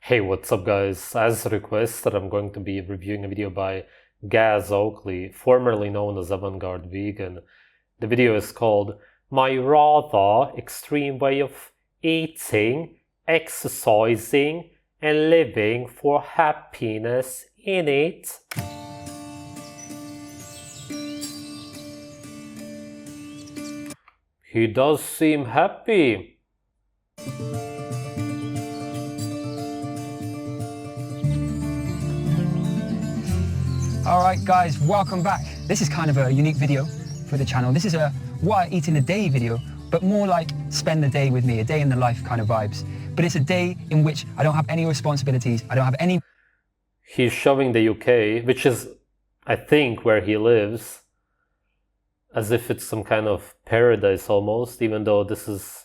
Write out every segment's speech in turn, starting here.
Hey, what's up guys? As requested, I'm going to be reviewing a video by Oakley, formerly known as Avant-Garde Vegan. The video is called My Rather Extreme Way of Eating, Exercising and Living for Happiness in It. He does seem happy. Alright guys, welcome back. This is kind of a unique video for the channel. This is a what I eat in a day video, but more like spend the day with me, a day in the life kind of vibes. But it's a day in which I don't have any responsibilities, I don't have any... He's showing the UK, which is, I think, where he lives, as if it's some kind of paradise almost, even though this is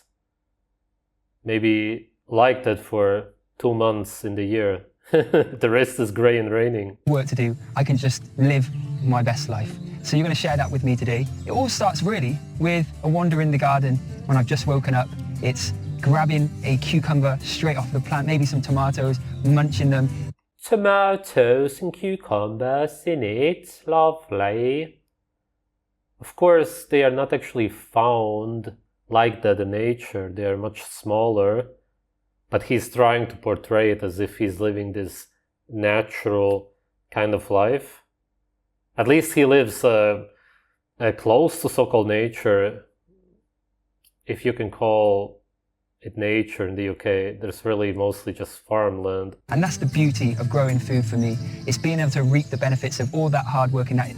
maybe like that for 2 months in the year. The rest is grey and raining. Work to do, I can just live my best life. So you're going to share that with me today. It all starts really with a wander in the garden when I've just woken up. It's grabbing a cucumber straight off the plant, maybe some tomatoes, munching them. Tomatoes and cucumbers in it, lovely. Of course, they are not actually found like that in nature. They are much smaller. But he's trying to portray it as if he's living this natural kind of life. At least he lives close to so-called nature, if you can call it nature in the UK. There's really mostly just farmland. And that's the beauty of growing food for me. It's being able to reap the benefits of all that hard work in that.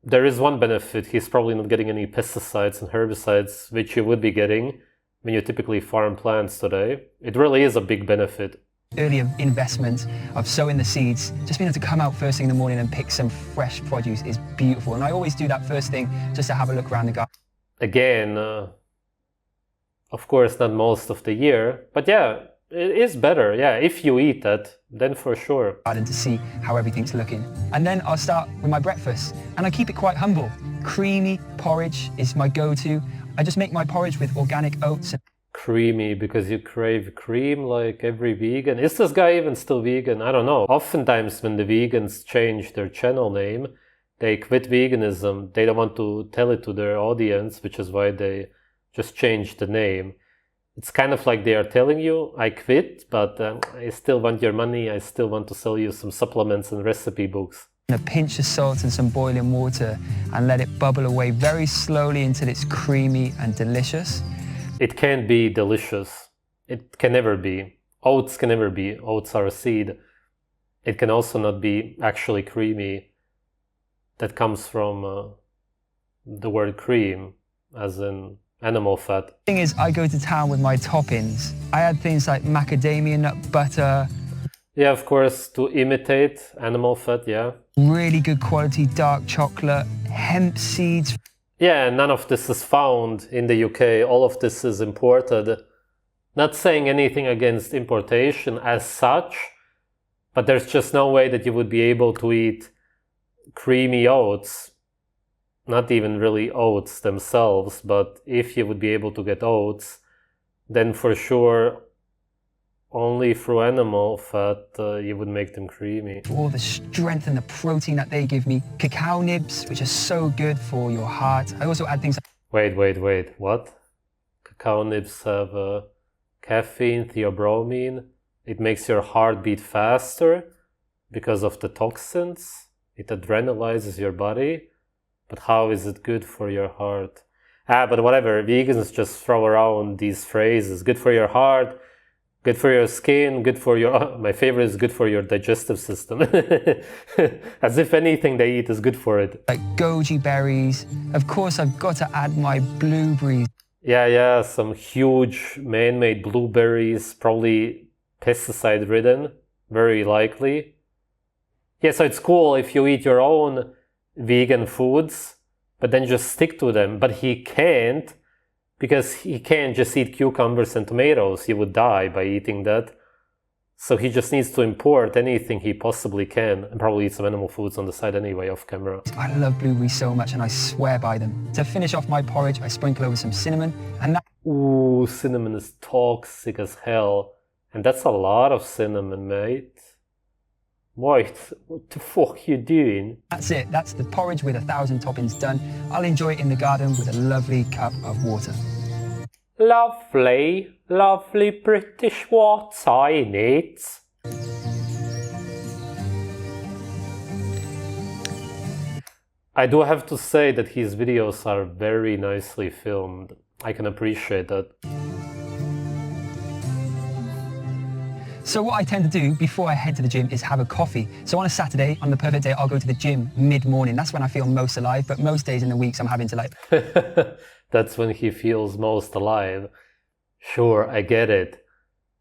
There is one benefit. He's probably not getting any pesticides and herbicides, which you would be getting when you typically farm plants today. It really is a big benefit. Earlier investment of sowing the seeds, just being able to come out first thing in the morning and pick some fresh produce is beautiful. And I always do that first thing just to have a look around the garden. Again, of course not most of the year, but yeah, it is better. Yeah, if you eat that, then for sure. And to see how everything's looking. And then I'll start with my breakfast. And I keep it quite humble. Creamy porridge is my go-to. I just make my porridge with organic oats. Creamy, because you crave cream like every vegan. Is this guy even still vegan? I don't know. Oftentimes when the vegans change their channel name, they quit veganism. They don't want to tell it to their audience, which is why they just change the name. It's kind of like they are telling you, I quit, but I still want your money. I still want to sell you some supplements and recipe books. A pinch of salt and some boiling water and let it bubble away very slowly until it's creamy and delicious. It can't be delicious. It can never be. Oats can never be. Oats are a seed. It can also not be actually creamy. That comes from the word cream, as in animal fat. The thing is, I go to town with my toppings. I add things like macadamia nut butter. Yeah, of course, to imitate animal fat, yeah. Really good quality dark chocolate, hemp seeds. Yeah, none of this is found in the UK. All of this is imported. Not saying anything against importation as such, but there's just no way that you would be able to eat creamy oats. Not even really oats themselves, but if you would be able to get oats, then for sure only through animal fat you would make them creamy. All the strength and the protein that they give me. Cacao nibs, which are so good for your heart. I also add things like... Wait, what? Cacao nibs have caffeine, theobromine. It makes your heart beat faster because of the toxins. It adrenalizes your body. But how is it good for your heart? But whatever, vegans just throw around these phrases. Good for your heart, good for your skin, good for your... my favorite is good for your digestive system. As if anything they eat is good for it. Like goji berries. Of course, I've got to add my blueberries. Yeah, some huge man-made blueberries, probably pesticide-ridden, very likely. Yeah, so it's cool if you eat your own vegan foods, but then just stick to them. But he can't, because he can't just eat cucumbers and tomatoes. He would die by eating that. So he just needs to import anything he possibly can, and probably eat some animal foods on the side anyway, off camera. I love blueberries so much and I swear by them. To finish off my porridge, I sprinkle over some cinnamon and that... Ooh, cinnamon is toxic as hell. And that's a lot of cinnamon, mate. Wait, what the fuck you doing? That's it. That's the porridge with 1,000 toppings done. I'll enjoy it in the garden with a lovely cup of water. Lovely, lovely British water in it. I do have to say that his videos are very nicely filmed. I can appreciate that. So what I tend to do before I head to the gym is have a coffee. So on a Saturday, on the perfect day, I'll go to the gym mid-morning. That's when I feel most alive, but most days in the weeks I'm having to like... That's when he feels most alive. Sure, I get it.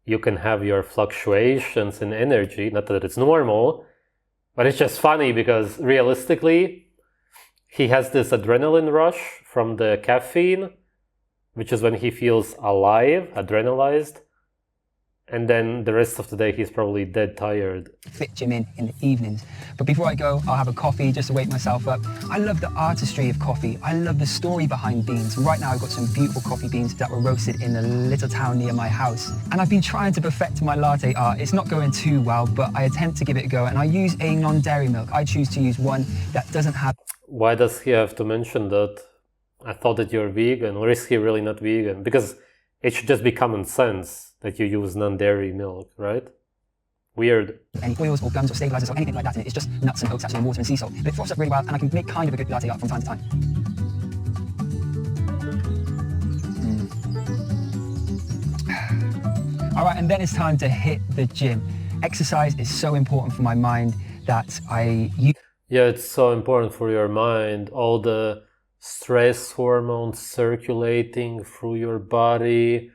You can have your fluctuations in energy, not that it's normal, but it's just funny because realistically, he has this adrenaline rush from the caffeine, which is when he feels alive, adrenalized. And then the rest of the day, he's probably dead tired. Fit gym in the evenings. But before I go, I'll have a coffee just to wake myself up. I love the artistry of coffee. I love the story behind beans. Right now, I've got some beautiful coffee beans that were roasted in a little town near my house. And I've been trying to perfect my latte art. It's not going too well, but I attempt to give it a go. And I use a non-dairy milk. I choose to use one that doesn't have... Why does he have to mention that? I thought that you're vegan, or is he really not vegan? Because it should just be common sense that you use non-dairy milk, right? Weird. Any oils or gums or stabilizers or anything like that in it. It's just nuts and oats, actually, and water and sea salt. But it froths up really well, and I can make kind of a good latte art from time to time. All right, and then it's time to hit the gym. Exercise is so important for my mind that Yeah, it's so important for your mind. All the stress hormones circulating through your body.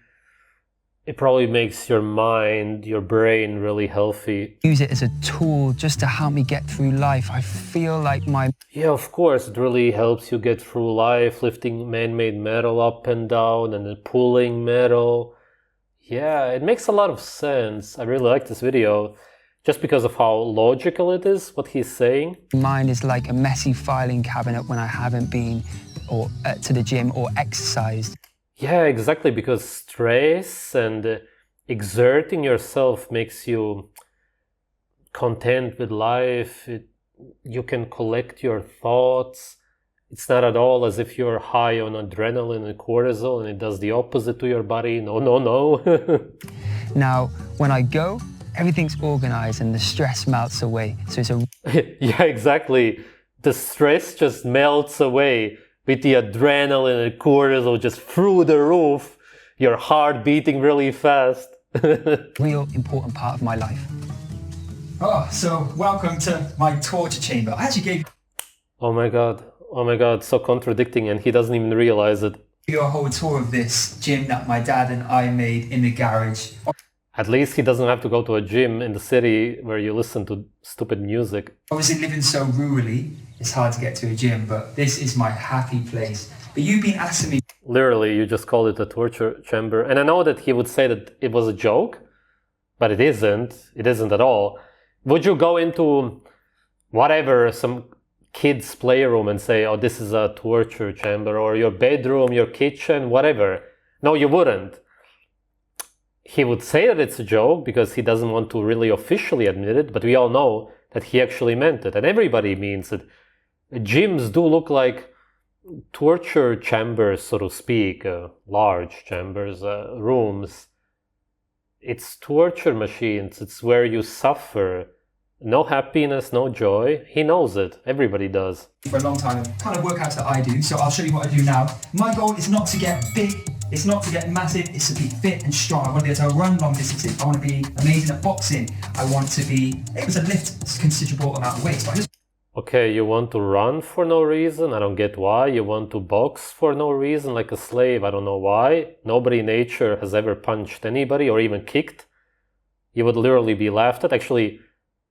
It probably makes your mind, your brain really healthy. Use it as a tool just to help me get through life. I feel like my... Yeah, of course, it really helps you get through life, lifting man-made metal up and down and then pulling metal. Yeah, it makes a lot of sense. I really like this video just because of how logical it is, what he's saying. Mine is like a messy filing cabinet when I haven't been to the gym or exercised. Yeah, exactly, because stress and exerting yourself makes you content with life. You can collect your thoughts. It's not at all as if you're high on adrenaline and cortisol and it does the opposite to your body. No, no, no. Now, when I go, everything's organized and the stress melts away. So it's a... Yeah, exactly. The stress just melts away. With the adrenaline and cortisol just through the roof, your heart beating really fast. Real important part of my life. Oh, so welcome to my torture chamber. I actually gave oh my god, so contradicting, and he doesn't even realize it. you a whole tour of this gym that my dad and I made in the garage. At least he doesn't have to go to a gym in the city where you listen to stupid music. Obviously living so rurally, it's hard to get to a gym, but this is my happy place. But you've been asking me... Literally, you just called it a torture chamber. And I know that he would say that it was a joke, but it isn't. It isn't at all. Would you go into whatever, some kid's playroom and say, oh, this is a torture chamber, or your bedroom, your kitchen, whatever? No, you wouldn't. He would say that it's a joke because he doesn't want to really officially admit it, but we all know that he actually meant it, and everybody means it. Gyms do look like torture chambers, so to speak, large chambers, rooms. It's torture machines. It's where you suffer. No happiness, no joy. He knows it. Everybody does. For a long time, kind of workouts that I do, so I'll show you what I do now. My goal is not to get big, it's not to get massive, it's to be fit and strong. I want to be able to run long distances. I want to be amazing at boxing. I want to be able to lift a considerable amount of weight. So I just... Okay, you want to run for no reason? I don't get why. You want to box for no reason like a slave? I don't know why. Nobody in nature has ever punched anybody or even kicked. You would literally be laughed at. Actually,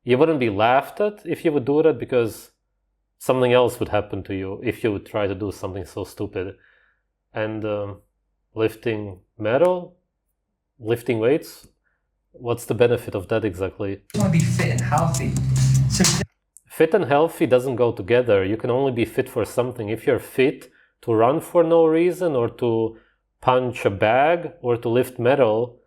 you wouldn't be laughed at if you would do that because something else would happen to you if you would try to do something so stupid. And lifting metal? Lifting weights? What's the benefit of that exactly? I want to be fit and healthy. So fit and healthy doesn't go together. You can only be fit for something. If you're fit to run for no reason or to punch a bag or to lift metal,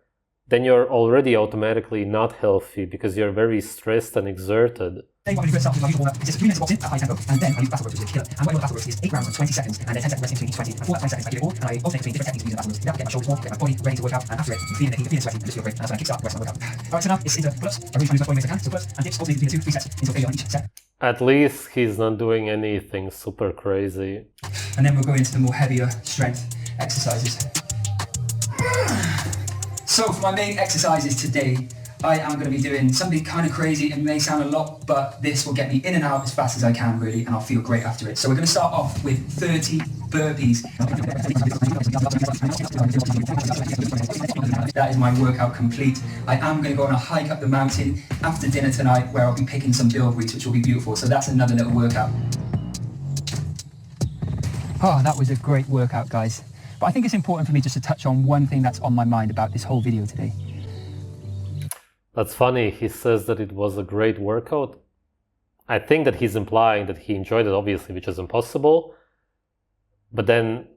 then you're already automatically not healthy because you're very stressed and exerted. Then what I do first start with, I use a warm-up. It's just 3 minutes of boxing at high tempo, and then I use battle rope, which is a killer. And what I do battle rope is 8 rounds on 20 seconds, and then 10 seconds rest in between each 20. And for that 20 seconds, I give it all, and I alternate between different techniques using the battle rope. That will get my shoulders warm, get my body ready to work out, and after it, you feel the heat, you feel sweaty, and just feel great. And that's when I kickstart the rest of my workout. Alright, so now it's into pull-ups. I really try to use my body weight as I can. So pull-ups and dips, alternate between the 3 sets until failure on each set. At least he's not doing anything super crazy. And then we'll go into the more heavier strength exercises. So for my main exercises today, I am going to be doing something kind of crazy. It may sound a lot, but this will get me in and out as fast as I can, really, and I'll feel great after it. So we're going to start off with 30 burpees. That is my workout complete. I am going to go on a hike up the mountain after dinner tonight, where I'll be picking some bilberries, which will be beautiful. So that's another little workout. Oh, that was a great workout, guys. But I think it's important for me just to touch on one thing that's on my mind about this whole video today. That's funny, he says that it was a great workout. I think that he's implying that he enjoyed it, obviously, which is impossible. But then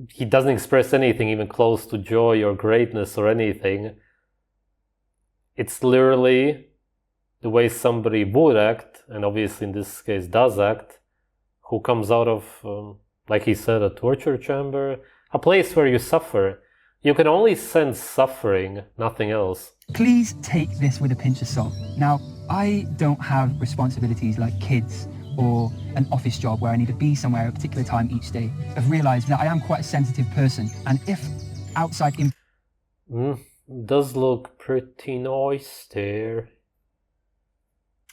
he doesn't express anything even close to joy or greatness or anything. It's literally the way somebody would act, and obviously in this case does act, who comes out of, like he said, a torture chamber, a place where you suffer. You can only sense suffering, nothing else. Please take this with a pinch of salt. Now, I don't have responsibilities like kids or an office job where I need to be somewhere at a particular time each day. I've realised that I am quite a sensitive person, and if outside does look pretty nice there.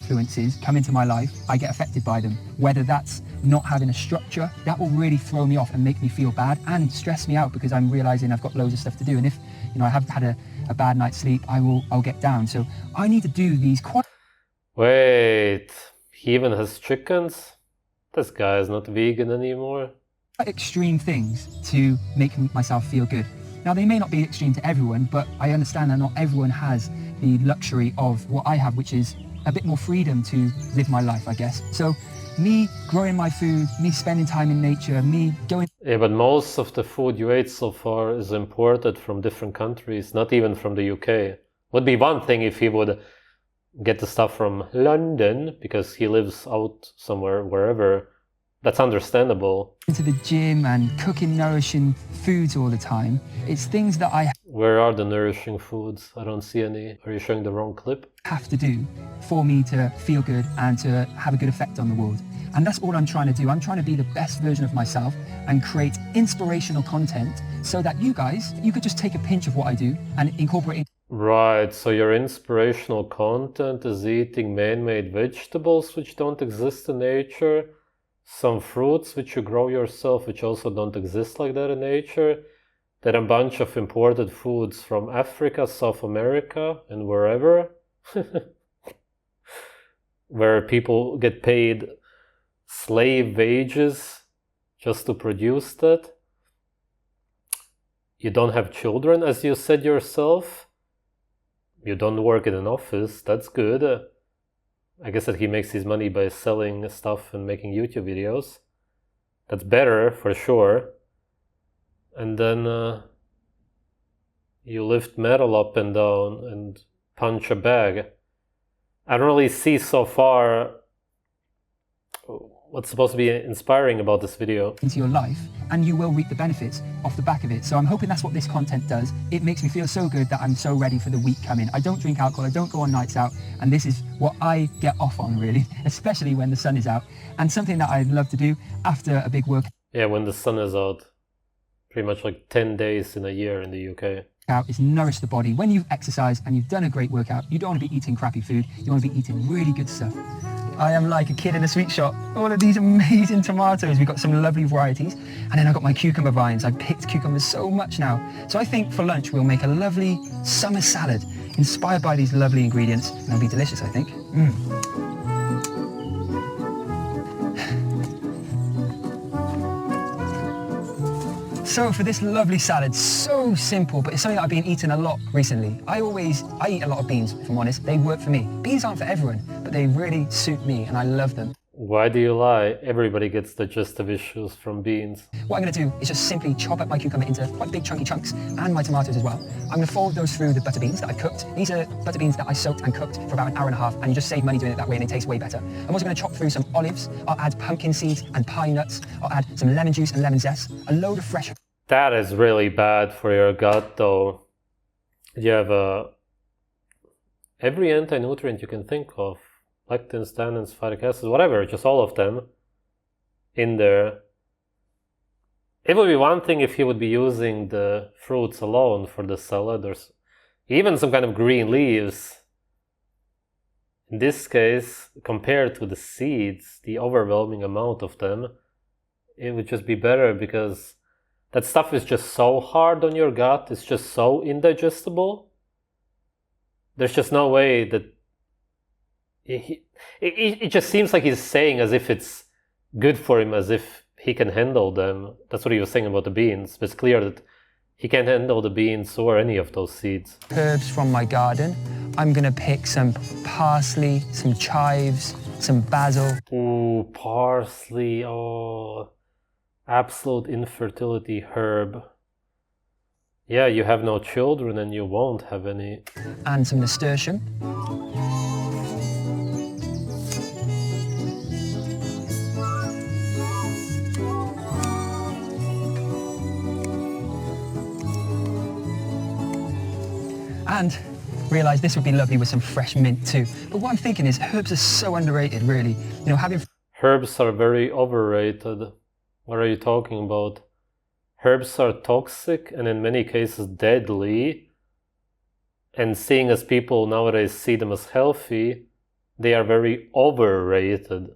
influences come into my life, I get affected by them. Whether that's not having a structure, that will really throw me off and make me feel bad and stress me out because I'm realizing I've got loads of stuff to do. And if I haven't had a bad night's sleep, I'll get down. So I need to do these Wait, he even has chickens? This guy is not vegan anymore. Extreme things to make myself feel good. Now, they may not be extreme to everyone, but I understand that not everyone has the luxury of what I have, which is a bit more freedom to live my life, I guess. So me growing my food, me spending time in nature, me going... Yeah, but most of the food you ate so far is imported from different countries, not even from the UK. Would be one thing if he would get the stuff from London, because he lives out somewhere, wherever. That's understandable. Into the gym and cooking nourishing foods all the time. It's things that I... Where are the nourishing foods? I don't see any. Are you showing the wrong clip? ...have to do for me to feel good and to have a good effect on the world. And that's all I'm trying to do. I'm trying to be the best version of myself and create inspirational content so that you guys, you could just take a pinch of what I do and incorporate it. Right, so your inspirational content is eating man-made vegetables which don't exist in nature, some fruits which you grow yourself which also don't exist like that in nature, then a bunch of imported foods from Africa, South America, and wherever, where people get paid slave wages just to produce that. You don't have children, as you said yourself. You don't work in an office, that's good. I guess that he makes his money by selling stuff and making YouTube videos. That's better, for sure. And then you lift metal up and down and punch a bag. I don't really see so far what's supposed to be inspiring about this video. Into your life, and you will reap the benefits off the back of it. So I'm hoping that's what this content does. It makes me feel so good that I'm so ready for the week coming. I don't drink alcohol, I don't go on nights out, and this is what I get off on, really, especially when the sun is out, and something that I'd love to do after a big workout. Yeah, when the sun is out. Pretty much like 10 days in a year in the UK. Is nourish the body. When you've exercised and you've done a great workout, you don't want to be eating crappy food, you want to be eating really good stuff. I am like a kid in a sweet shop. All of these amazing tomatoes. We've got some lovely varieties. And then I've got my cucumber vines. I've picked cucumbers so much now. So I think for lunch, we'll make a lovely summer salad inspired by these lovely ingredients. And it'll be delicious, I think. So for this lovely salad, so simple, but it's something that I've been eating a lot recently. I eat a lot of beans, if I'm honest. They work for me. Beans aren't for everyone, but they really suit me, and I love them. Why do you lie? Everybody gets digestive issues from beans. What I'm going to do is just simply chop up my cucumber into quite big chunky chunks, and my tomatoes as well. I'm going to fold those through the butter beans that I've cooked. These are butter beans that I soaked and cooked for about an hour and a half, and you just save money doing it that way and it tastes way better. I'm also going to chop through some olives. I'll add pumpkin seeds and pine nuts. I'll add some lemon juice and lemon zest, a load of fresh... That is really bad for your gut though. You have every anti-nutrient you can think of. Lectins, tannins, phytic acids, whatever, just all of them in there. It would be one thing if you would be using the fruits alone for the salad or even some kind of green leaves. In this case, compared to the seeds, the overwhelming amount of them, it would just be better because that stuff is just so hard on your gut, it's just so indigestible. There's just no way that it just seems like he's saying as if it's good for him, as if he can handle them. That's what he was saying about the beans, but it's clear that he can't handle the beans or any of those seeds. Herbs from my garden. I'm gonna pick some parsley, some chives, some basil. Ooh, parsley, oh, absolute infertility herb. Yeah, you have no children and you won't have any. And some nasturtium. And realised this would be lovely with some fresh mint too. But what I'm thinking is herbs are so underrated, really. You know, having... Herbs are very overrated. What are you talking about? Herbs are toxic and in many cases deadly. And seeing as people nowadays see them as healthy, they are very overrated.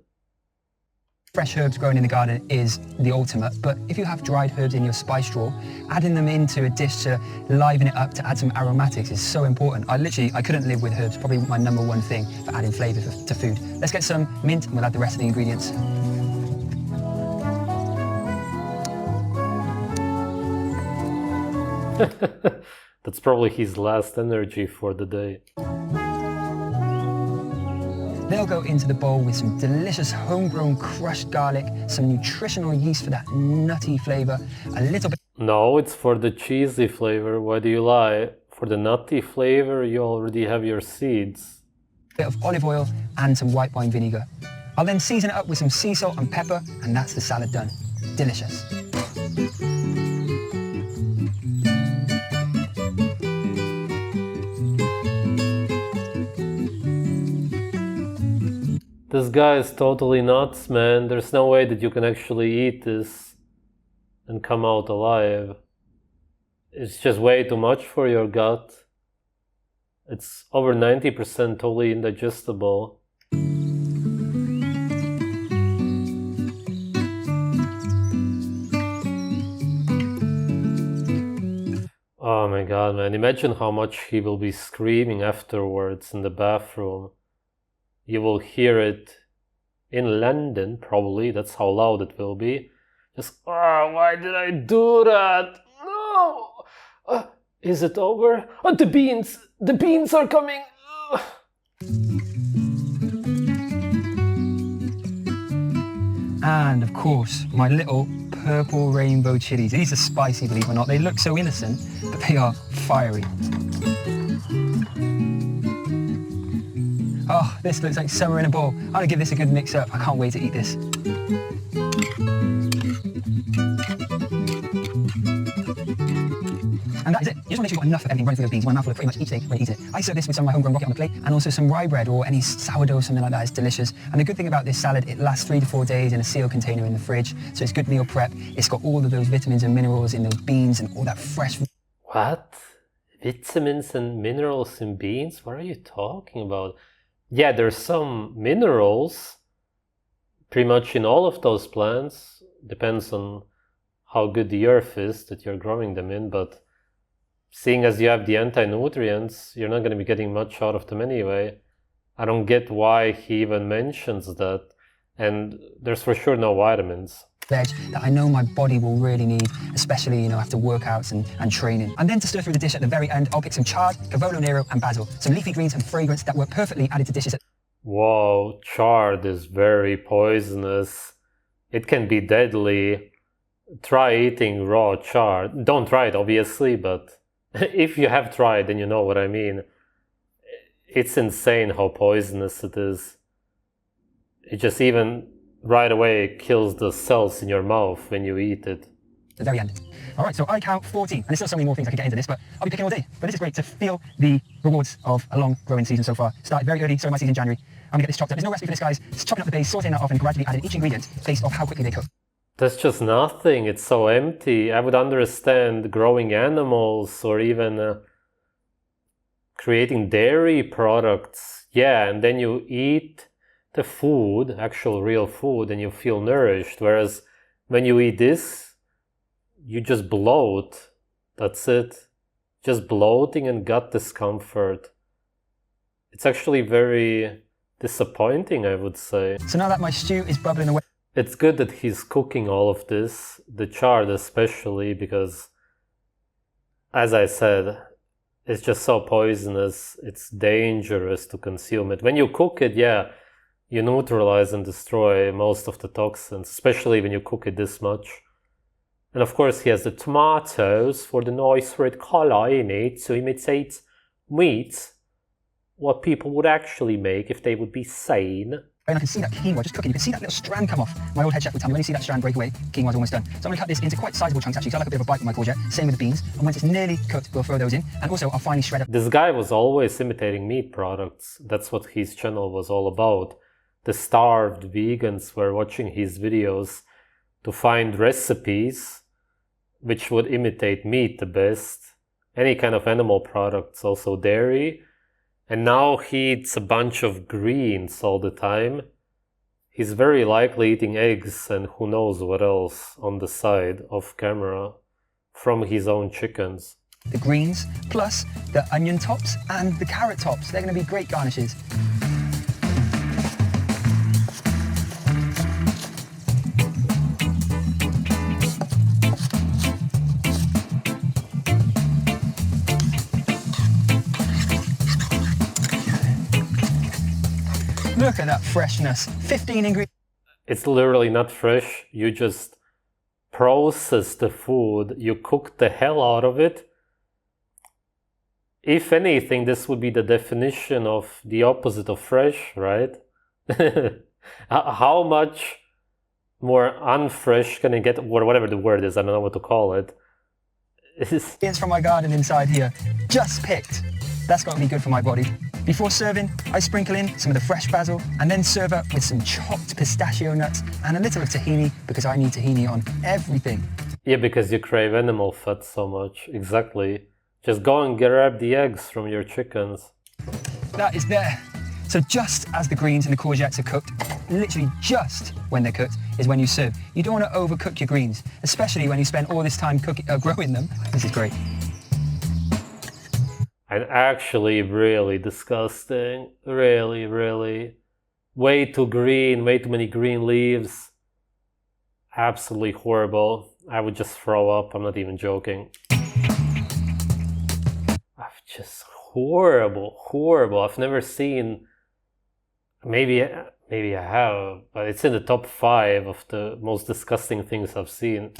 Fresh herbs grown in the garden is the ultimate, but if you have dried herbs in your spice drawer, adding them into a dish to liven it up, to add some aromatics is so important. I couldn't live with herbs, probably my number one thing for adding flavour to food. Let's get some mint and we'll add the rest of the ingredients. That's probably his last energy for the day. They'll go into the bowl with some delicious homegrown crushed garlic, some nutritional yeast for that nutty flavour, a little bit... No, it's for the cheesy flavour. Why do you lie? For the nutty flavour, you already have your seeds. Bit of olive oil and some white wine vinegar. I'll then season it up with some sea salt and pepper, and that's the salad done. Delicious. This guy is totally nuts, man. There's no way that you can actually eat this and come out alive. It's just way too much for your gut. It's over 90% totally indigestible. Oh my god, man. Imagine how much he will be screaming afterwards in the bathroom. You will hear it in London, probably. That's how loud it will be. Just, oh, why did I do that? No! Is it over? Oh, the beans are coming! And of course, my little purple rainbow chilies. These are spicy, believe it or not. They look so innocent, but they are fiery. Oh, this looks like summer in a bowl. I'm gonna give this a good mix up. I can't wait to eat this. And that is it. You just want to make sure you've got enough of everything running through your beans. One mouthful of pretty much each day when you eat it. I serve this with some of my homegrown rocket on the plate and also some rye bread or any sourdough or something like that. It's delicious. And the good thing about this salad, it lasts 3 to 4 days in a sealed container in the fridge. So it's good meal prep. It's got all of those vitamins and minerals in those beans and all that fresh... What? Vitamins and minerals in beans? What are you talking about? Yeah, there's some minerals pretty much in all of those plants. Depends on how good the earth is that you're growing them in, but seeing as you have the anti-nutrients, you're not going to be getting much out of them anyway. I don't get why he even mentions that. And there's for sure no vitamins. Veg that I know my body will really need, especially, you know, after workouts and training. And then to stir through the dish at the very end, I'll pick some chard, cavolo nero and basil, some leafy greens and fragrance that work perfectly added to dishes. Whoa, chard is very poisonous. It can be deadly. Try eating raw chard. Don't try it, obviously, but if you have tried, then you know what I mean. It's insane how poisonous it is. It just even right away kills the cells in your mouth when you eat it. The very end. All right, so I count 14, and there's still so many more things I could get into this, but I'll be picking all day. But this is great to feel the rewards of a long growing season so far. Started very early, started my season in January. I'm gonna get this chopped up. There's no recipe for this, guys. Just chopping up the base, sauteing that off, and gradually adding each ingredient based off how quickly they cook. That's just nothing. It's so empty. I would understand growing animals or even creating dairy products. Yeah, and then you eat the food, actual real food, and you feel nourished. Whereas when you eat this, you just bloat. That's it. Just bloating and gut discomfort. It's actually very disappointing, I would say. So now that my stew is bubbling away, it's good that he's cooking all of this, the chard especially, because as I said, it's just so poisonous. It's dangerous to consume it. When you cook it, yeah, you neutralize and destroy most of the toxins, especially when you cook it this much. And of course he has the tomatoes for the nice red color in it to imitate meat, what people would actually make if they would be sane. and I can see that quinoa just cooking. You can see that little strand come off. My old head chef would tell me, when you see that strand break away, quinoa's almost done. So I'm going to cut this into quite sizable chunks actually, so I like a bit of a bite with my courgette. Same with the beans. And once it's nearly cooked, we'll throw those in. And also I'll finally shred up. This guy was always imitating meat products. That's what his channel was all about. The starved vegans were watching his videos to find recipes which would imitate meat the best. Any kind of animal products, also dairy. And now he eats a bunch of greens all the time. He's very likely eating eggs and who knows what else on the side off camera from his own chickens. The greens plus the onion tops and the carrot tops. They're going to be great garnishes. Look at that freshness. 15 ingredients. It's literally not fresh. You just process the food. You cook the hell out of it. If anything, this would be the definition of the opposite of fresh, right? How much more unfresh can it get, or whatever the word is, I don't know what to call it. It's from my garden inside here, just picked. That's got to be good for my body. Before serving, I sprinkle in some of the fresh basil and then serve up with some chopped pistachio nuts and a little of tahini because I need tahini on everything. Yeah, because you crave animal fat so much. Exactly. Just go and grab the eggs from your chickens. That is there. So just as the greens and the courgettes are cooked, literally just when they're cooked is when you serve. You don't want to overcook your greens, especially when you spend all this time growing them. This is great. And actually really disgusting. Really, really. Way too green, way too many green leaves. Absolutely horrible. I would just throw up, I'm not even joking. Just horrible, horrible. I've never seen, maybe I have, but it's in the top 5 of the most disgusting things I've seen.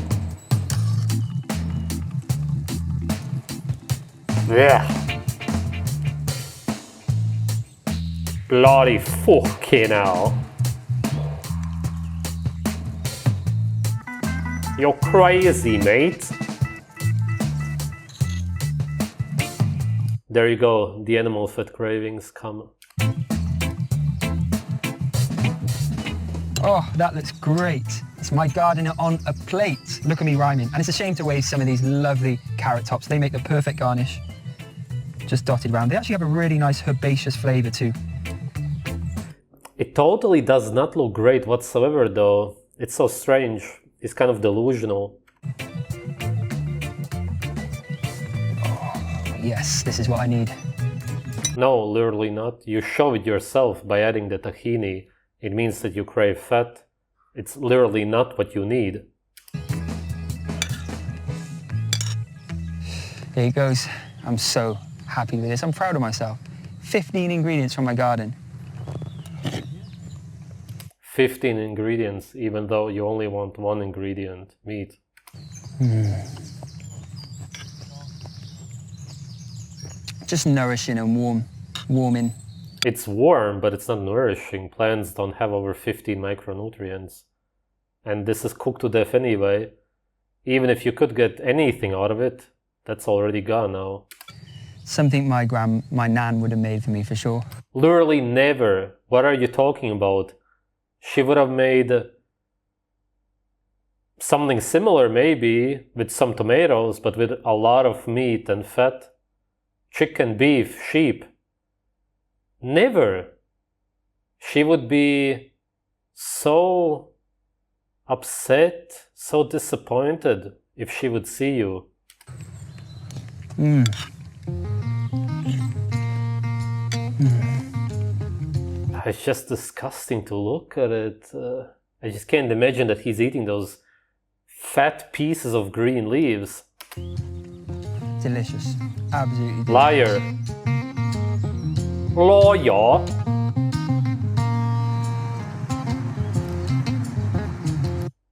Yeah. Bloody fucking hell. You're crazy, mate. There you go, the animal fat cravings come. Oh, that looks great. It's my gardener on a plate. Look at me rhyming. And it's a shame to waste some of these lovely carrot tops. They make the perfect garnish. Just dotted around. They actually have a really nice herbaceous flavour too. It totally does not look great whatsoever though. It's so strange. It's kind of delusional. Yes, this is what I need. No, literally not. You show it yourself by adding the tahini. It means that you crave fat. It's literally not what you need. There he goes. I'm so happy with this. I'm proud of myself. 15 ingredients from my garden. 15 ingredients, even though you only want one ingredient, meat. Just nourishing and warming. It's warm, but it's not nourishing. Plants don't have over 15 micronutrients. And this is cooked to death anyway. Even if you could get anything out of it, that's already gone now. Something my nan would have made for me for sure. Literally never. What are you talking about? She would have made something similar maybe, with some tomatoes, but with a lot of meat and fat. Chicken, beef, sheep. Never. She would be so upset, so disappointed if she would see you. It's just disgusting to look at it. I just can't imagine that he's eating those fat pieces of green leaves. Delicious. Absolutely delicious. Liar. Lawyer.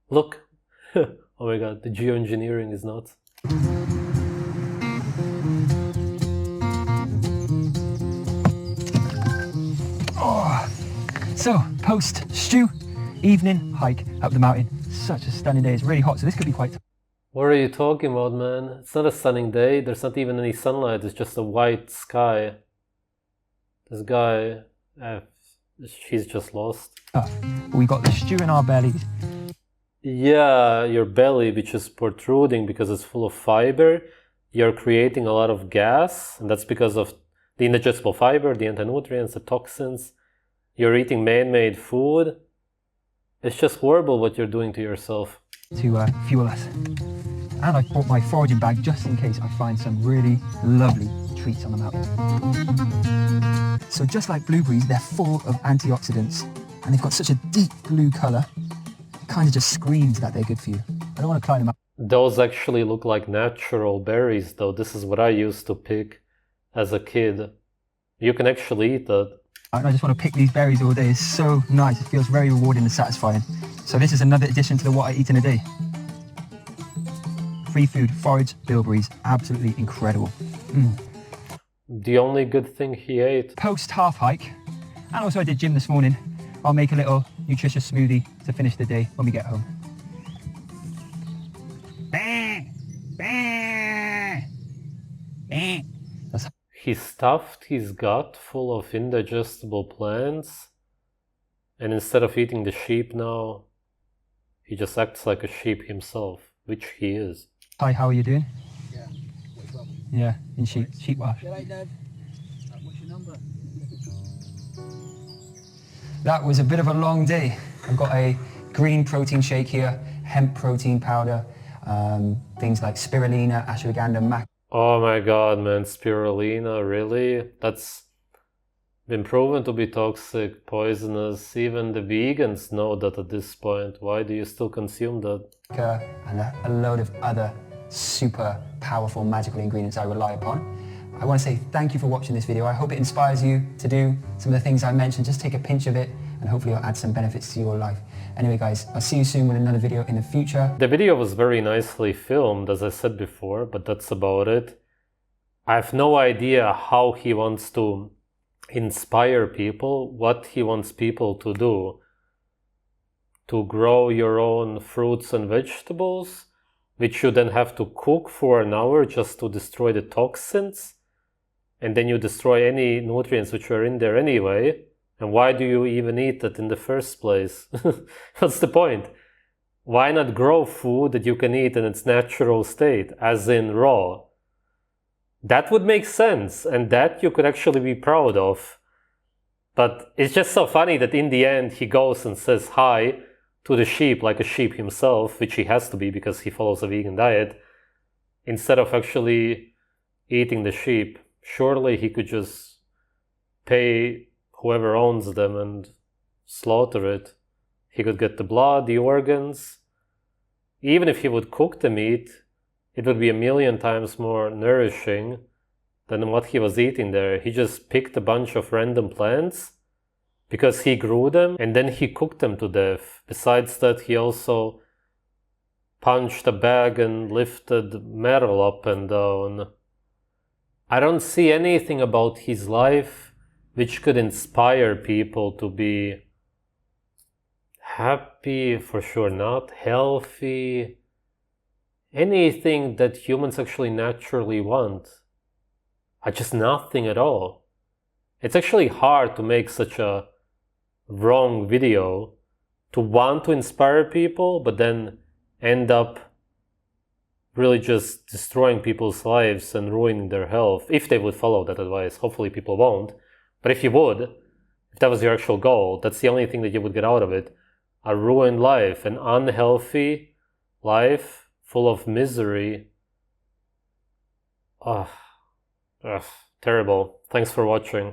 Look. Oh my god, the geoengineering is nuts. So, post stew, evening hike up the mountain. Such a stunning day. It's really hot, so this could be quite... What are you talking about, man? It's not a stunning day. There's not even any sunlight. It's just a white sky. This guy, he's just lost. We got the stew in our bellies. Yeah, your belly, which is protruding because it's full of fiber. You're creating a lot of gas, and that's because of the indigestible fiber, the anti-nutrients, the toxins. You're eating man-made food. It's just horrible what you're doing to yourself. To fuel us. And I brought my foraging bag just in case I find some really lovely treats on the mountain. So just like blueberries, they're full of antioxidants, and they've got such a deep blue colour. It kind of just screams that they're good for you. I don't want to climb them up. Those actually look like natural berries, though. This is what I used to pick as a kid. You can actually eat that. And I just want to pick these berries all day. It's so nice. It feels very rewarding and satisfying. So this is another addition to the what I eat in a day. Free food, forage, bilberries, absolutely incredible. The only good thing he ate. Post half hike, and also I did gym this morning. I'll make a little nutritious smoothie to finish the day when we get home. He stuffed his gut full of indigestible plants, and instead of eating the sheep now, he just acts like a sheep himself, which he is. Hi, how are you doing? Yeah. What's wrong? Yeah, in sheep wash. G'day, Dad. What's your number? That was a bit of a long day. I've got a green protein shake here, hemp protein powder, things like spirulina, ashwagandha, maca. Oh my god, man, spirulina, really? That's been proven to be toxic, poisonous. Even the vegans know that at this point. Why do you still consume that? And a load of other super powerful magical ingredients I rely upon. I want to say thank you for watching this video. I hope it inspires you to do some of the things I mentioned. Just take a pinch of it and hopefully it'll add some benefits to your life. Anyway guys, I'll see you soon with another video in the future. The video was very nicely filmed, as I said before, but that's about it. I have no idea how he wants to inspire people, what he wants people to do. To grow your own fruits and vegetables, which you then have to cook for an hour just to destroy the toxins, and then you destroy any nutrients which are in there anyway. And why do you even eat that in the first place? What's the point? Why not grow food that you can eat in its natural state, as in raw? That would make sense, and that you could actually be proud of. But it's just so funny that in the end he goes and says hi to the sheep like a sheep himself, which he has to be because he follows a vegan diet, instead of actually eating the sheep. Surely he could just pay whoever owns them and slaughter it. He could get the blood, the organs. Even if he would cook the meat, it would be 1,000,000 times more nourishing than what he was eating there. He just picked a bunch of random plants because he grew them and then he cooked them to death. Besides that, he also punched a bag and lifted metal up and down. I don't see anything about his life which could inspire people to be happy, for sure not, healthy, anything that humans actually naturally want. Just nothing at all. It's actually hard to make such a wrong video, to want to inspire people, but then end up really just destroying people's lives and ruining their health, if they would follow that advice. Hopefully people won't. But if you would, if that was your actual goal, that's the only thing that you would get out of it. A ruined life, an unhealthy life full of misery. Terrible. Thanks for watching.